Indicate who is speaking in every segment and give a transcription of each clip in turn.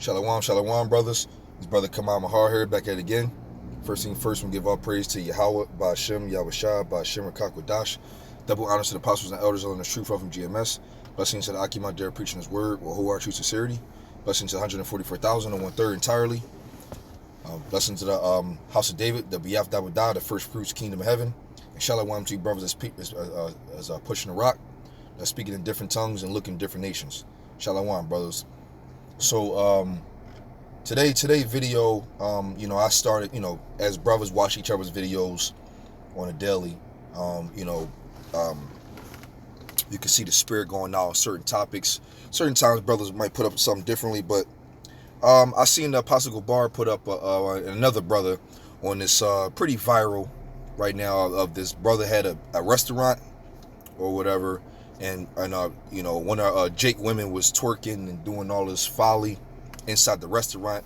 Speaker 1: Shalom, brothers. This brother Kamal Mahar here, back at it again. First thing first, we give all praise to Yahawah, Bahasham, Yahawashi, Bahasham, qadash. Double honors to the apostles and elders on the truth from GMS. Blessings to the Akim there preaching his word, or who are true sincerity. Blessings to 144,000 and 1/3 entirely. Blessings to the house of David, the Biyaf Dawadah, the first fruits kingdom of heaven. And shalom to you brothers as pushing the rock, that's speaking in different tongues and looking different nations. Shalom, brothers. So today video, I started, as brothers watch each other's videos on a daily, you can see the spirit going out on certain topics. Certain times brothers might put up something differently, but I seen the Apostle Bar put up another brother on this pretty viral right now of this brother had a restaurant or whatever, and one of Jake women was twerking and doing all this folly inside the restaurant,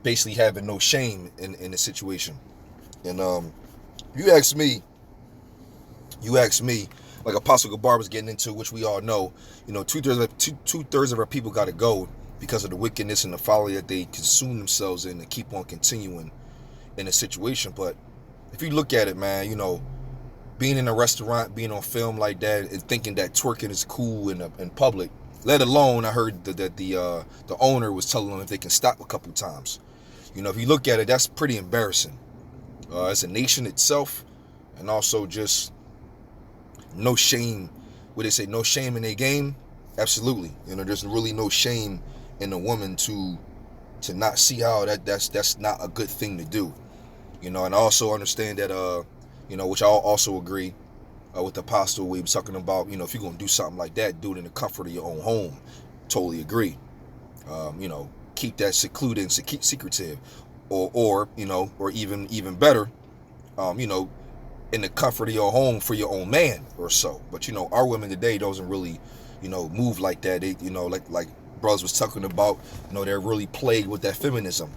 Speaker 1: basically having no shame in the situation. And you ask me, like Apostle Gabar was getting into, which we all know, two-thirds of our people got to go because of the wickedness and the folly that they consume themselves in and keep on continuing in a situation. But if you look at it, man, being in a restaurant, being on film like that, and thinking that twerking is cool in public, let alone I heard that the owner was telling them if they can stop a couple times. If you look at it, that's pretty embarrassing as a nation itself, and also just no shame. What they say, no shame in their game. Absolutely, there's really no shame in a woman to not see how that's not a good thing to do. And I also understand that which I also agree with the apostle, we was talking about, if you're gonna do something like that, do it in the comfort of your own home. Totally agree. Keep that secluded and secretive, or even better, in the comfort of your home for your own man or so. But our women today doesn't really, move like that. They, like brothers was talking about, they're really plagued with that feminism.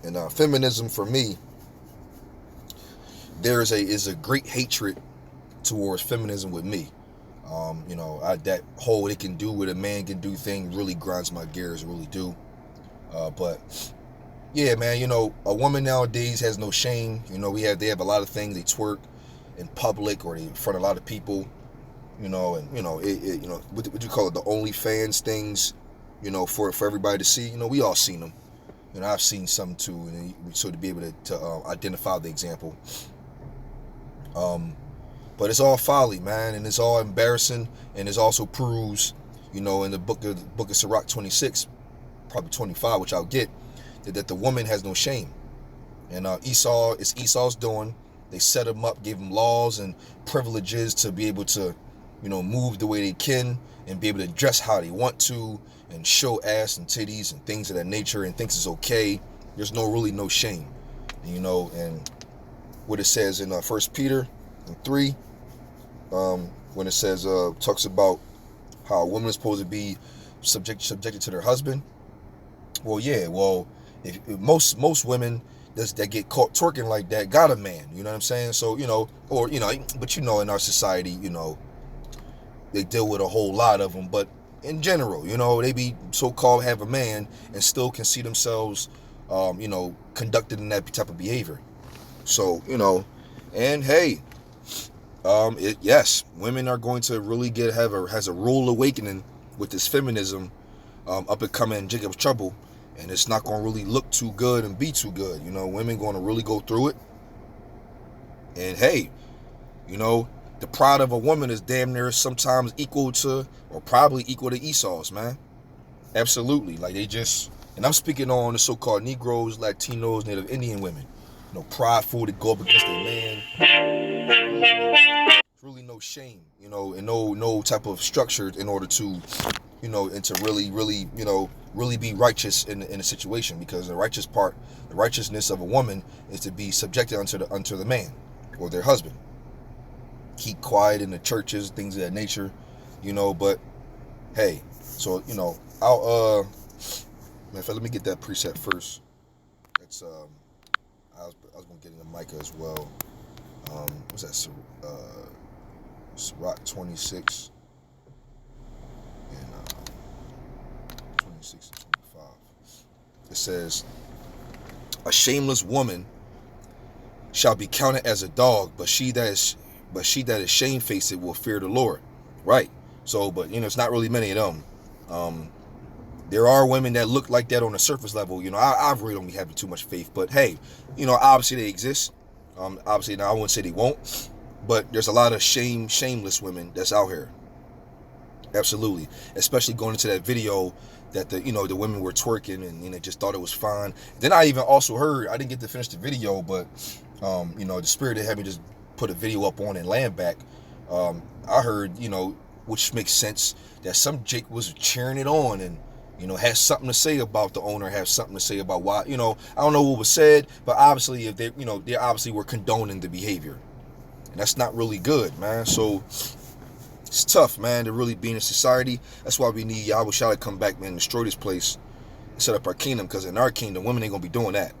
Speaker 1: And feminism for me, is a great hatred towards feminism with me. That whole it can do what a man can do thing really grinds my gears, really do. But yeah, man, a woman nowadays has no shame. They have a lot of things. They twerk in public or they in front of a lot of people. And what you call it, the OnlyFans things. For everybody to see. We all seen them. I've seen some too, and so to be able to identify the example. But it's all folly, man, and it's all embarrassing, and it also proves, in the book of Sirach 26, probably 25, which I'll get, that the woman has no shame. And it's Esau's doing. They set him up, gave him laws and privileges to be able to, move the way they can and be able to dress how they want to and show ass and titties and things of that nature and thinks it's okay. There's really no shame, and what it says in 1 Peter 3, when it says, talks about how a woman is supposed to be subjected to their husband. If most women that get caught twerking like that got a man, you know what I'm saying? So, but in our society, they deal with a whole lot of them, but in general, they be so-called have a man and still can see themselves, conducted in that type of behavior. So, and hey, yes, women are going to really has a rude awakening with this feminism, up and coming Jacob's trouble, and it's not going to really look too good and be too good. Women going to really go through it, and hey, the pride of a woman is damn near sometimes equal to, or probably equal to Esau's, man. Absolutely, like and I'm speaking on the so-called Negroes, Latinos, Native Indian women. Prideful to go up against a man. There's really no shame, and no type of structure in order to, and to really be righteous in a situation, because the righteousness of a woman is to be subjected unto the man or their husband. Keep quiet in the churches, things of that nature, but hey, so, I'll, let me get that preset first. It's, I was going to get into Micah as well. What's that? Sirach 26. And 26 and 25. It says, a shameless woman shall be counted as a dog, but she that is shamefaced will fear the Lord. Right. So, but it's not really many of them. There are women that look like that on the surface level. I really don't be having too much faith, but hey, obviously they exist. Obviously now I wouldn't say they won't, but there's a lot of shameless women that's out here. Absolutely. Especially going into that video that the women were twerking and just thought it was fine. Then I even also heard, I didn't get to finish the video, but the spirit that had me just put a video up on and land back. I heard, which makes sense, that some Jake was cheering it on and has something to say about the owner, have something to say about why, I don't know what was said, but obviously if they obviously were condoning the behavior. And that's not really good, man. So it's tough, man, to really be in a society. That's why we need Yahawashi to come back, man, destroy this place and set up our kingdom, because in our kingdom, women ain't gonna be doing that.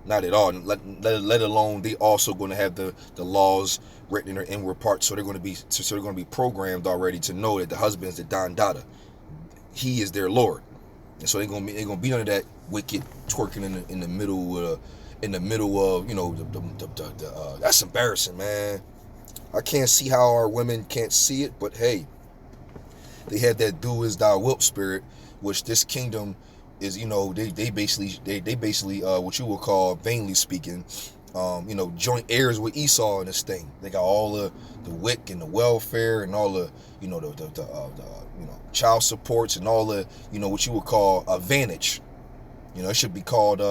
Speaker 1: Not at all. Let alone they also going to have the laws written in their inward parts, so they're going to be programmed already to know that the husband is the Don Dada. He is their Lord, and so they're gonna be under that wicked twerking in the middle of that's embarrassing, man. I can't see how our women can't see it, but hey, they have that do as thou wilt spirit, which this kingdom is, they basically what you would call, vainly speaking, joint heirs with Esau in this thing. They got all the WIC and the welfare and all the child supports and all the what you would call advantage. It should be called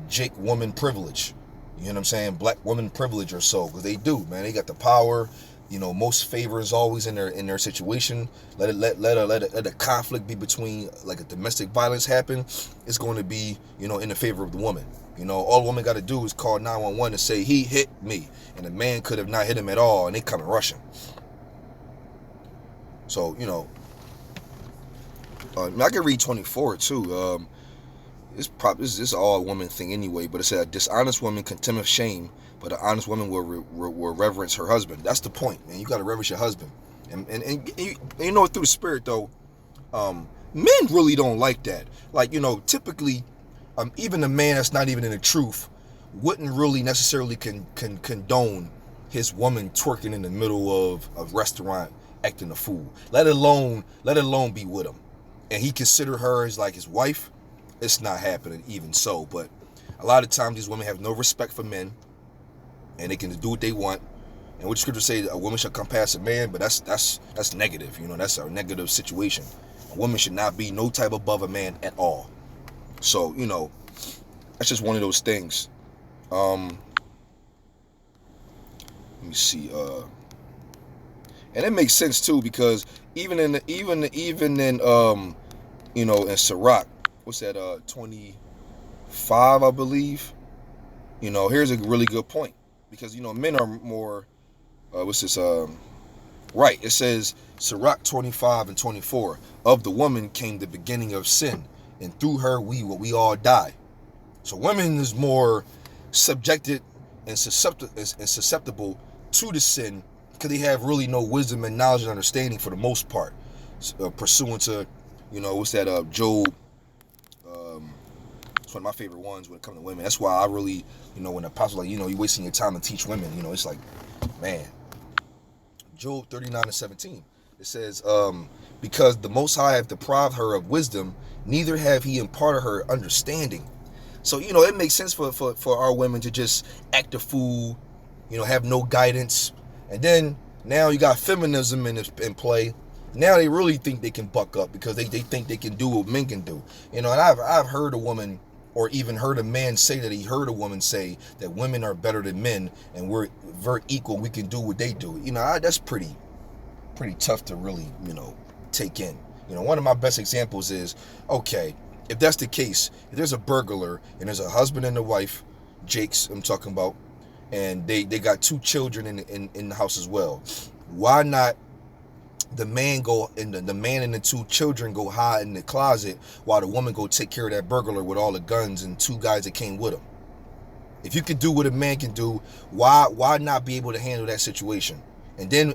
Speaker 1: Jake woman privilege. You know what I'm saying? Black woman privilege or so, because they do, man. They got the power. Most favor is always in their situation. Let a conflict be between, like a domestic violence happen, it's going to be in the favor of the woman. All the woman got to do is call 911 and say he hit me, and the man could have not hit him at all, and they come and rush him. So I can read 24 too. This is all a woman thing anyway, but it said, a dishonest woman contemneth shame, but an honest woman will reverence her husband. That's the point, man. You got to reverence your husband. And through the spirit, though, men really don't like that. Like, typically, even a man that's not even in the truth wouldn't really necessarily condone his woman twerking in the middle of a restaurant acting a fool. Let alone be with him. And he consider her as like his wife. It's not happening even so. But a lot of times these women have no respect for men, and they can do what they want. And what the scripture say, a woman shall come past a man, but that's negative. That's a negative situation. A woman should not be no type above a man at all. So that's just one of those things. Let me see. And it makes sense too, because even in in Sirach, what's that? 25, I believe. Here's a really good point, because men are more. What's this? Right. It says Sirach 25 and 24. Of the woman came the beginning of sin, and through her we all die. So women is more subjected and susceptible to the sin, because they have really no wisdom and knowledge and understanding for the most part, pursuant to what's that? Job. It's one of my favorite ones when it comes to women. That's why I really, when the apostle like, you're wasting your time to teach women. It's like, man. Job 39 and 17. It says, because the Most High have deprived her of wisdom, neither have he imparted her understanding. So, it makes sense for our women to just act a fool, have no guidance. And then now you got feminism in play. Now they really think they can buck up, because they think they can do what men can do. And I've heard a woman, or even heard a man say that he heard a woman say that women are better than men and we're very equal. We can do what they do. That's pretty tough to really, take in. One of my best examples is, okay, if that's the case, if there's a burglar and there's a husband and a wife, Jake's I'm talking about, and they got 2 children in the house as well, why not the man and the 2 children go hide in the closet while the woman go take care of that burglar with all the guns and 2 guys that came with him? If you can do what a man can do, why not be able to handle that situation? And then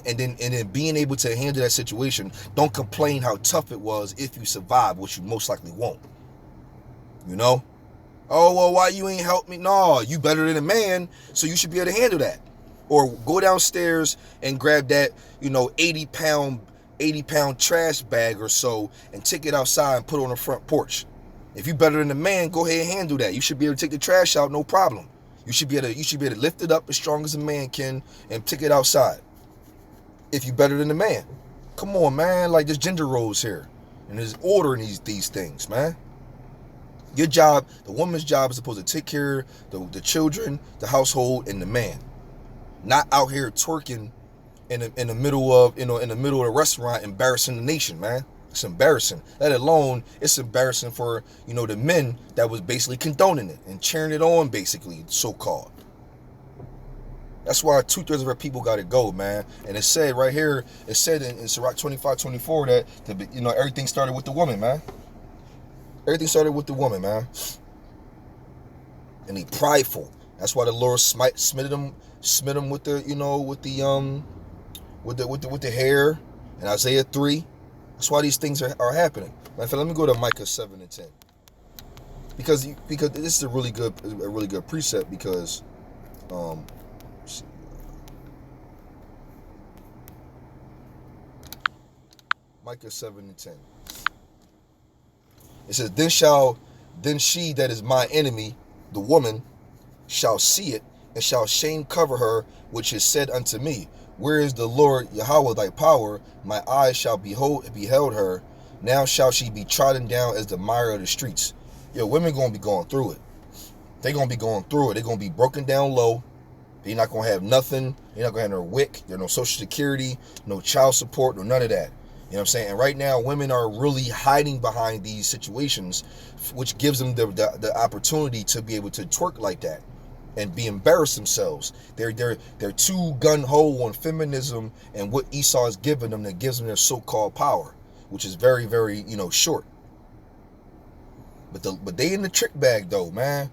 Speaker 1: being able to handle that situation. Don't complain how tough it was if you survive, which you most likely won't. You know? Oh, well, why you ain't help me? No, you better than a man, so you should be able to handle that. Or go downstairs and grab that, 80-pound trash bag or so and take it outside and put it on the front porch. If you better than a man, go ahead and handle that. You should be able to take the trash out, no problem. You should be able to lift it up as strong as a man can and take it outside. If you better than a man. Come on, man. Like, there's gender roles here. And there's order in these things, man. Your job, the woman's job is supposed to take care of the children, the household, and the man. Not out here twerking in the middle of the restaurant, embarrassing the nation, man. It's embarrassing. Let alone, it's embarrassing for, the men that was basically condoning it and cheering it on, basically, so-called. That's why 2/3 of our people got to go, man. And it said right here, in Sirach 25:24 that everything started with the woman, man. Everything started with the woman, man. And he prideful. That's why the Lord smit him with the with the hair in Isaiah 3. That's why these things are happening. Matter of fact, let me go to Micah 7 and 10. Because this is a really good precept because Micah 7 and 10. It says, then she that is my enemy, the woman, shall see it, and shall shame cover her, which is said unto me, where is the Lord Yahawah thy power? My eyes shall beheld her. Now shall she be trodden down as the mire of the streets. Women gonna be going through it. They're gonna be going through it. They're gonna be broken down low. They're not gonna have nothing. They're not gonna have no WIC. There's no social security, no child support, no none of that. You know what I'm saying? And right now, women are really hiding behind these situations, which gives them the opportunity to be able to twerk like that and be embarrassed themselves. They're too gun-ho on feminism and what Esau has given them that gives them their so-called power, which is very, very, short. But they in the trick bag though, man.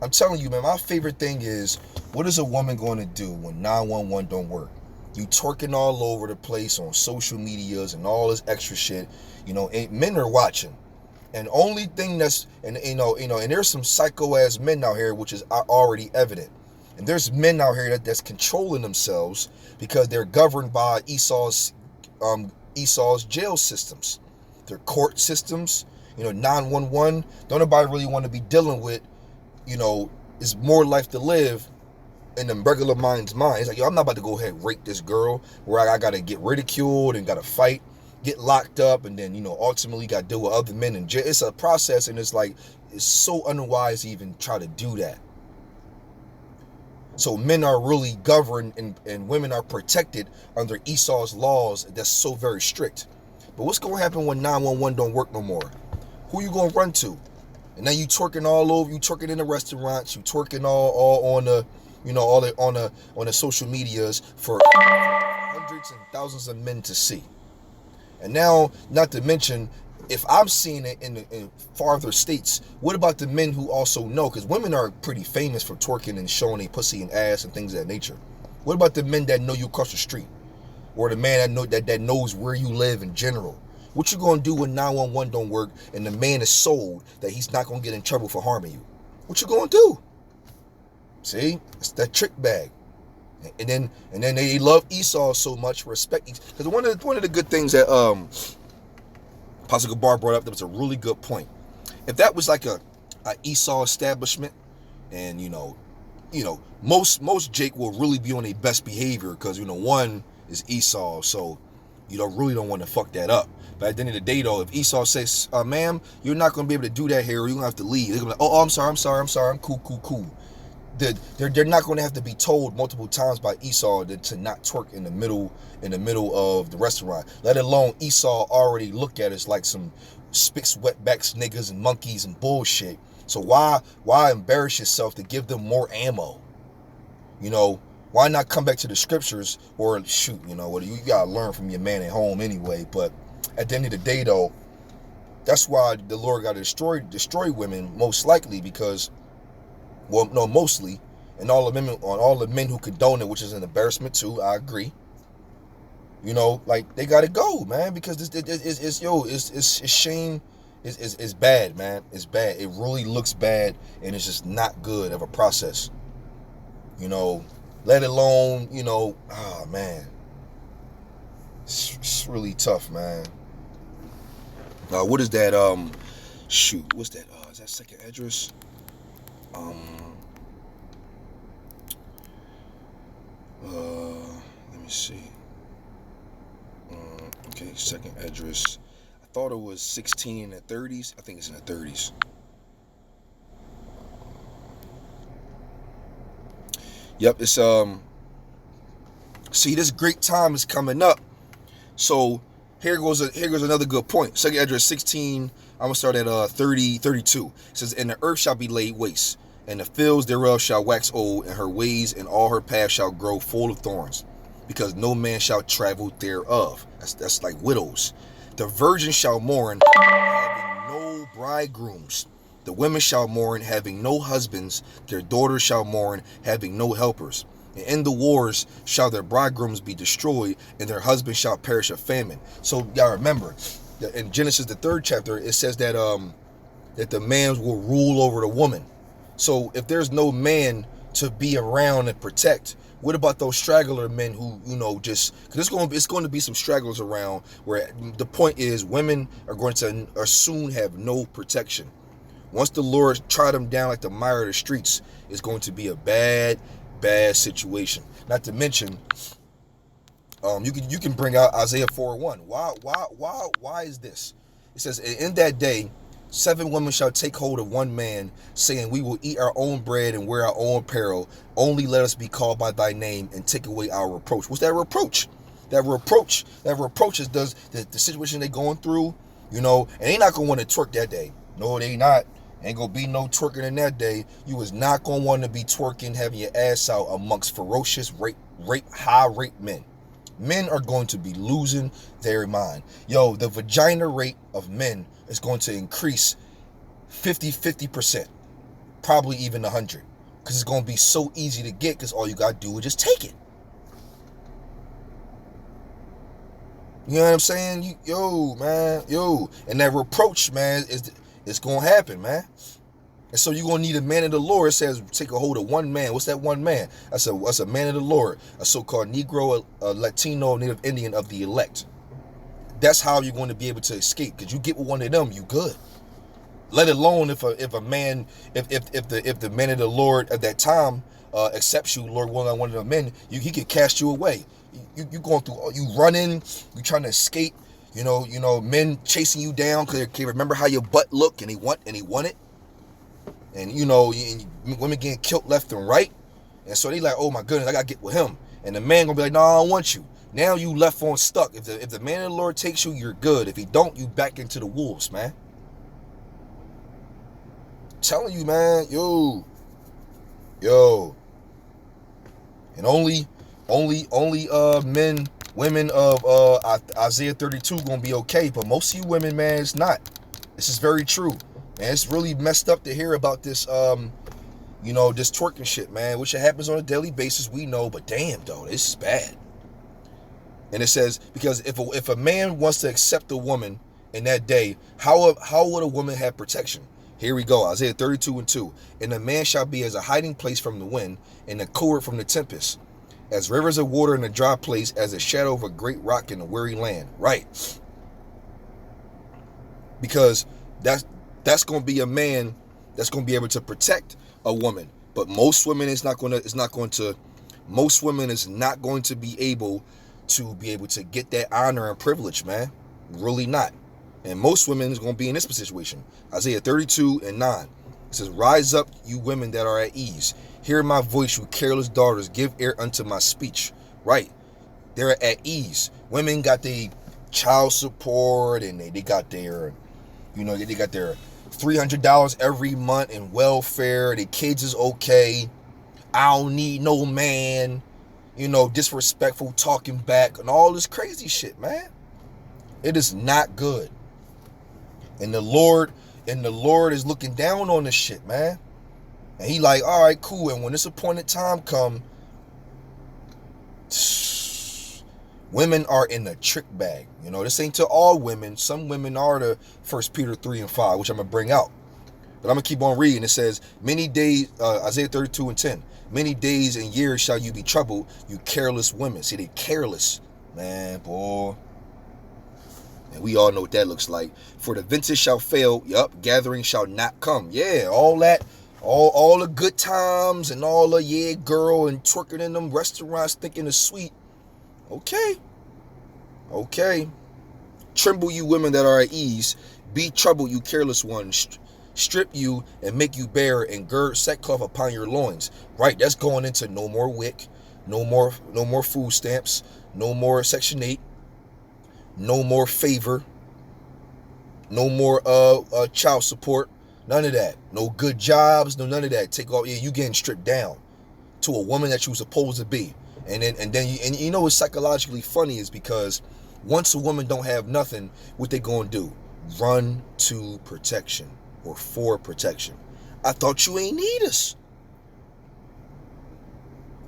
Speaker 1: I'm telling you, man, my favorite thing is, what is a woman going to do when 911 don't work? You twerking all over the place on social medias and all this extra shit, and men are watching. And only thing that's, and there's some psycho ass men out here, which is already evident. And there's men out here that's controlling themselves because they're governed by Esau's jail systems, their court systems, 911. Don't nobody really want to be dealing with, is more life to live in the regular mind's mind. It's like, I'm not about to go ahead and rape this girl where I got to get ridiculed and got to fight, get locked up, and then, ultimately got to deal with other men in jail. It's a process, and it's like, it's so unwise to even try to do that. So men are really governed and women are protected under Esau's laws that's so very strict. But what's going to happen when 911 don't work no more? Who you going to run to? And now you twerking all over, you twerking in the restaurants, you twerking all on the, on the social medias for hundreds and thousands of men to see. And now, not to mention, if I'm seeing it in farther states, what about the men who also know? Because women are pretty famous for twerking and showing their pussy and ass and things of that nature. What about the men that know you across the street? Or the man that knows where you live in general? What you gonna do when 911 don't work and the man is sold that he's not gonna get in trouble for harming you? What you gonna do? See, it's that trick bag. And then they love Esau so much, respect. Because one of the good things that Apostle Gabar brought up, that was a really good point. If that was like a Esau establishment, and most Jake will really be on their best behavior because one is Esau, so really don't want to fuck that up. But at the end of the day, though, if Esau says, "Ma'am, you're not gonna be able to do that here, or you're gonna have to leave," they're gonna be like, "Oh, I'm sorry, I'm cool." They're not going to have to be told multiple times by Esau to not twerk in the middle of the restaurant. Let alone Esau already look at us like some spicks, wetbacks, niggas, and monkeys and bullshit. So why embarrass yourself to give them more ammo? Why not come back to the scriptures or shoot? What you gotta learn from your man at home anyway. But at the end of the day, though, that's why the Lord got to destroy women most likely because. Well, no, mostly, and all the men who condone it, which is an embarrassment too. I agree. You know, like they gotta go, man, because it's shame. It's bad, man. It's bad. It really looks bad, and it's just not good of a process. You know, let alone, oh man, it's really tough, man. What is that? Shoot, what's that? Is that second address? Let me see. Okay, second address. I thought it was 16 in the 30s. I think it's in the 30s. Yep, it's see, this great time is coming up. So here goes another good point. Second address 16. I'm gonna start at 32. It says, and the earth shall be laid waste, and the fields thereof shall wax old, and her ways and all her paths shall grow full of thorns, because no man shall travel thereof. That's like widows. The virgin shall mourn, having no bridegrooms. The women shall mourn, having no husbands. Their daughters shall mourn, having no helpers. And in the wars shall their bridegrooms be destroyed, and their husbands shall perish of famine. So y'all remember, in Genesis the 3rd chapter, it says that that the man will rule over the woman. So if there's no man to be around and protect, what about those straggler men who, just, because it's going to be some stragglers around, where the point is women are going to soon have no protection. Once the Lord trod them down like the mire of the streets, it's going to be a bad situation. Not to mention, you can bring out Isaiah 4:1. Why is this? It says, in that day 7 women shall take hold of one man, saying, we will eat our own bread and wear our own apparel. Only let us be called by thy name and take away our reproach. What's that reproach? That reproach is the situation they going through, and they not going to want to twerk that day. No, they not. Ain't going to be no twerking in that day. You was not going to want to be twerking, having your ass out amongst ferocious high rape men. Men are going to be losing their mind. Yo, the vagina rate of men is going to increase 50%, probably even 100, because it's going to be so easy to get, because all you got to do is just take it. You know what I'm saying? And that reproach, man, it's going to happen, man. And so you're going to need a man of the Lord. It says take a hold of one man. What's that one man? That's a man of the Lord, a so-called Negro, a Latino, Native Indian of the elect. That's how you're going to be able to escape, because you get with one of them, you good. Let alone if the man of the Lord at that time accepts you, Lord willing, one of the men, he could cast you away. You going through, you running, you trying to escape. Men chasing you down because they remember how your butt looked, and he want it. And women getting killed left and right, and so they like, oh my goodness, I gotta get with him. And the man gonna be like, no, I don't want you. Now you left on stuck. If the man of the Lord takes you, you're good. If he don't, you back into the wolves, man. I'm telling you, man, yo, and only women of Isaiah 32 gonna be okay, but most of you women, man, it's not. This is very true. Man, it's really messed up to hear about this, this twerking shit, man, which happens on a daily basis, we know, but damn, though, this is bad. And it says, because if a man wants to accept a woman in that day, how would a woman have protection? Here we go, Isaiah 32:2. And a man shall be as a hiding place from the wind, and a covert from the tempest, as rivers of water in a dry place, as a shadow of a great rock in a weary land. Right. Because that's going to be a man that's going to be able to protect a woman. But most women is not going to be able to get that honor and privilege, man. Really not. And most women is going to be in this situation. Isaiah 32:9. It says, rise up, you women that are at ease. Hear my voice, you careless daughters. Give ear unto my speech. Right. They're at ease. Women got their child support, and they got their, they got their $300 every month in welfare. The kids is okay. I don't need no man. Disrespectful talking back and all this crazy shit, man. It is not good. And the Lord is looking down on this shit, man. And he like, all right, cool. And when this appointed time come, Women are in a trick bag. You know, this ain't to all women. Some women are the 1 Peter 3 and 5, which I'm going to bring out. But I'm going to keep on reading. It says, many days, Isaiah 32 and 10, many days and years shall you be troubled, you careless women. See, they careless. Man, boy. And we all know what that looks like. For the vintage shall fail. Yup, gathering shall not come. Yeah, all that. All the good times and all the, yeah, girl, and twerking in them restaurants thinking it's sweet. Okay. Tremble, you women that are at ease. Be troubled, you careless ones. Strip you and make you bare, and gird sackcloth upon your loins. Right, that's going into no more WIC, no more food stamps, no more Section 8, no more favor, no more child support, none of that. No good jobs, none of that. Take off, yeah, you getting stripped down to a woman that you were supposed to be. And then you know what's psychologically funny is because once a woman don't have nothing, what they gonna do? Run to protection or for protection. I thought you ain't need us.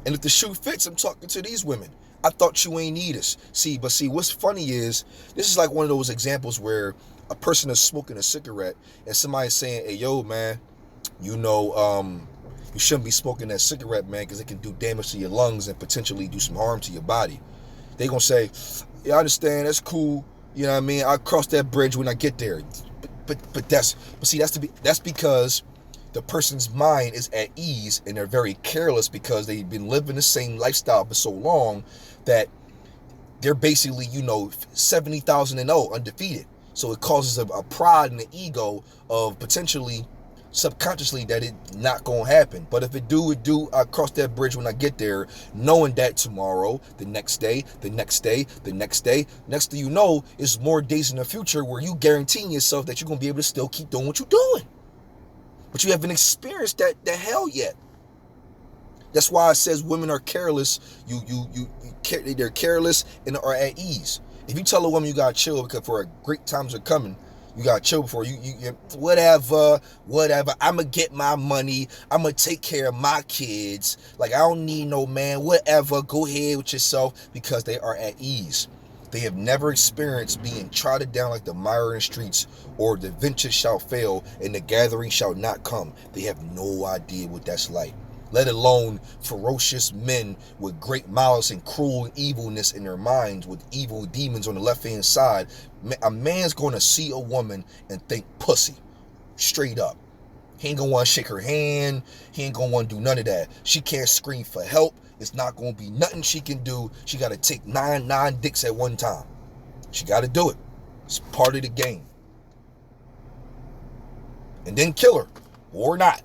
Speaker 1: And if the shoe fits, I'm talking to these women. I thought you ain't need us. See, what's funny is this is like one of those examples where a person is smoking a cigarette and somebody's saying, hey, yo, man, you know, you shouldn't be smoking that cigarette, man, because it can do damage to your lungs and potentially do some harm to your body. They gonna say, yeah, I understand, that's cool. You know what I mean? I'll cross that bridge when I get there. But that's because the person's mind is at ease and they're very careless because they've been living the same lifestyle for so long that they're basically, 70,000 and 0 undefeated. So it causes a pride and an ego of potentially subconsciously that it not gonna happen. But if it do, I cross that bridge when I get there, knowing that tomorrow, the next day, next thing you know is more days in the future where you guaranteeing yourself that you're gonna be able to still keep doing what you're doing. But you haven't experienced that the hell yet. That's why it says women are careless. They're careless and are at ease. If you tell a woman you gotta chill because for great times are coming, you gotta chill before you whatever. I'ma get my money. I'ma take care of my kids. Like I don't need no man. Whatever. Go ahead with yourself because they are at ease. They have never experienced being trodden down like the mire in the streets, or the vintage shall fail and the gathering shall not come. They have no idea what that's like. Let alone ferocious men with great malice and cruel evilness in their minds with evil demons on the left-hand side. A man's going to see a woman and think pussy. Straight up. He ain't going to want to shake her hand. He ain't going to want to do none of that. She can't scream for help. It's not going to be nothing she can do. She got to take nine dicks at one time. She got to do it. It's part of the game. And then kill her. Or not.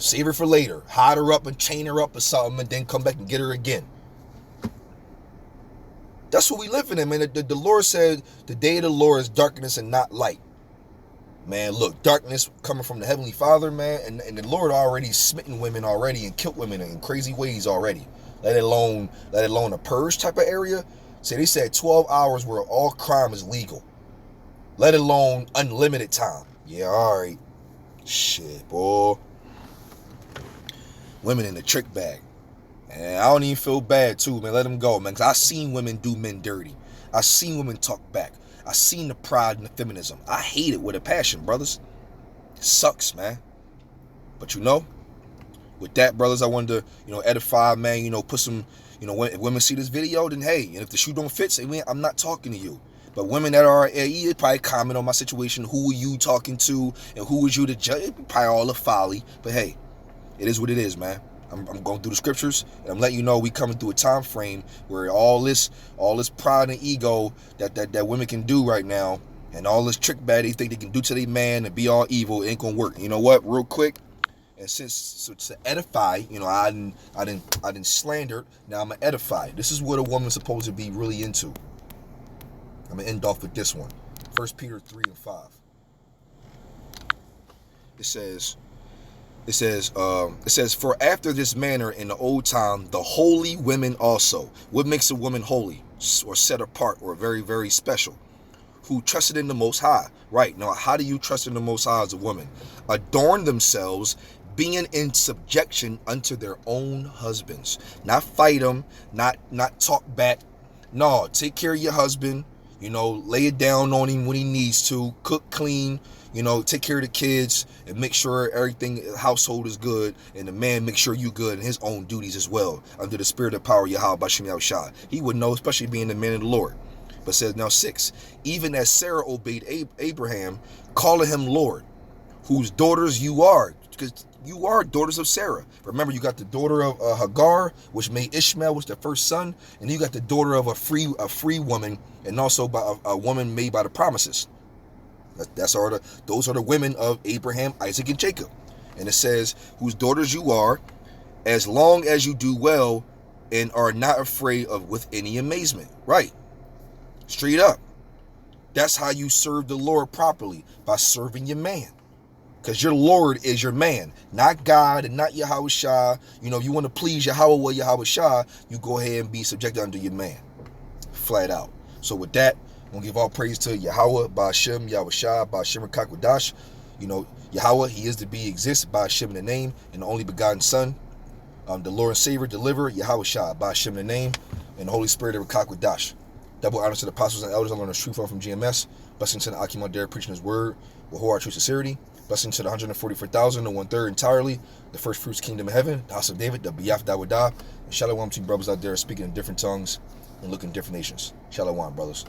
Speaker 1: Save her for later. Hide her up and chain her up or something and then come back and get her again. That's what we live in, man. The Lord said the day of the Lord is darkness and not light. Man, look, darkness coming from the Heavenly Father, man, and the Lord already smitten women already and killed women in crazy ways already. Let alone a purge type of area. See, they said 12 hours where all crime is legal. Let alone unlimited time. Yeah, all right. Shit, boy. Women in the trick bag. And I don't even feel bad too, man. Let them go, man. Because I seen women do men dirty. I seen women talk back. I seen the pride and the feminism. I hate it with a passion, brothers. It sucks, man. But with that, brothers, I wanted to, edify, man, put some, if women see this video, then hey, and if the shoe don't fit, say, man, I'm not talking to you. But women that are AE probably comment on my situation. Who are you talking to? And who is you to judge? It probably all a folly. But hey, it is what it is, man. I'm going through the scriptures, and I'm letting you know we coming through a time frame where all this pride and ego that women can do right now, and all this trick bad they think they can do to their man and be all evil, it ain't gonna work. You know what? Real quick, and so to edify, I didn't slander. Now I'm gonna edify. This is what a woman's supposed to be really into. I'm gonna end off with this one. 1 Peter 3 and 5. It says, for after this manner in the old time, the holy women also. What makes a woman holy or set apart or very, very special? Who trusted in the Most High. Right. Now, how do you trust in the Most High as a woman? Adorn themselves, being in subjection unto their own husbands. Not fight them, not talk back, No, take care of your husband. Lay it down on him when he needs to. Cook, clean. Take care of the kids and make sure everything household is good. And the man make sure you good in his own duties as well. Under the spirit of power, Yahawah, Bahasham, Yahawashi. He would know, especially being the man of the Lord. But says now 6, even as Sarah obeyed Abraham, calling him Lord, whose daughters you are, because you are daughters of Sarah. Remember, you got the daughter of Hagar, which made Ishmael was the first son, and you got the daughter of a free woman, and also by a woman made by the promises. Those are the women of Abraham, Isaac, and Jacob. And it says, whose daughters you are, as long as you do well and are not afraid of with any amazement. Right. Straight up. That's how you serve the Lord properly, by serving your man. Because your Lord is your man, not God and not Yahawashi. If you want to please Yahawah, Yahawashi, you go ahead and be subjected under your man. Flat out. So with that, I'm going to give all praise to Yahawah, Bahasham, Yahawashi, Bahasham, qadash. Yahawah, he is to be, exists, Bahasham in the name, and the only begotten Son, the Lord and Savior, deliverer, Yahawashi, Bahasham in the name, and the Holy Spirit of qadash. Double honors to the apostles and elders. I learned the truth from GMS. Blessing to the Akim Adair preaching his word with whole true sincerity. Blessing to the 144,000, the 1/3 entirely, the first fruits kingdom of heaven, the house of David, the Biyaf Dawadah, and shalom to brothers out there speaking in different tongues and looking in different nations. Shalom, brothers.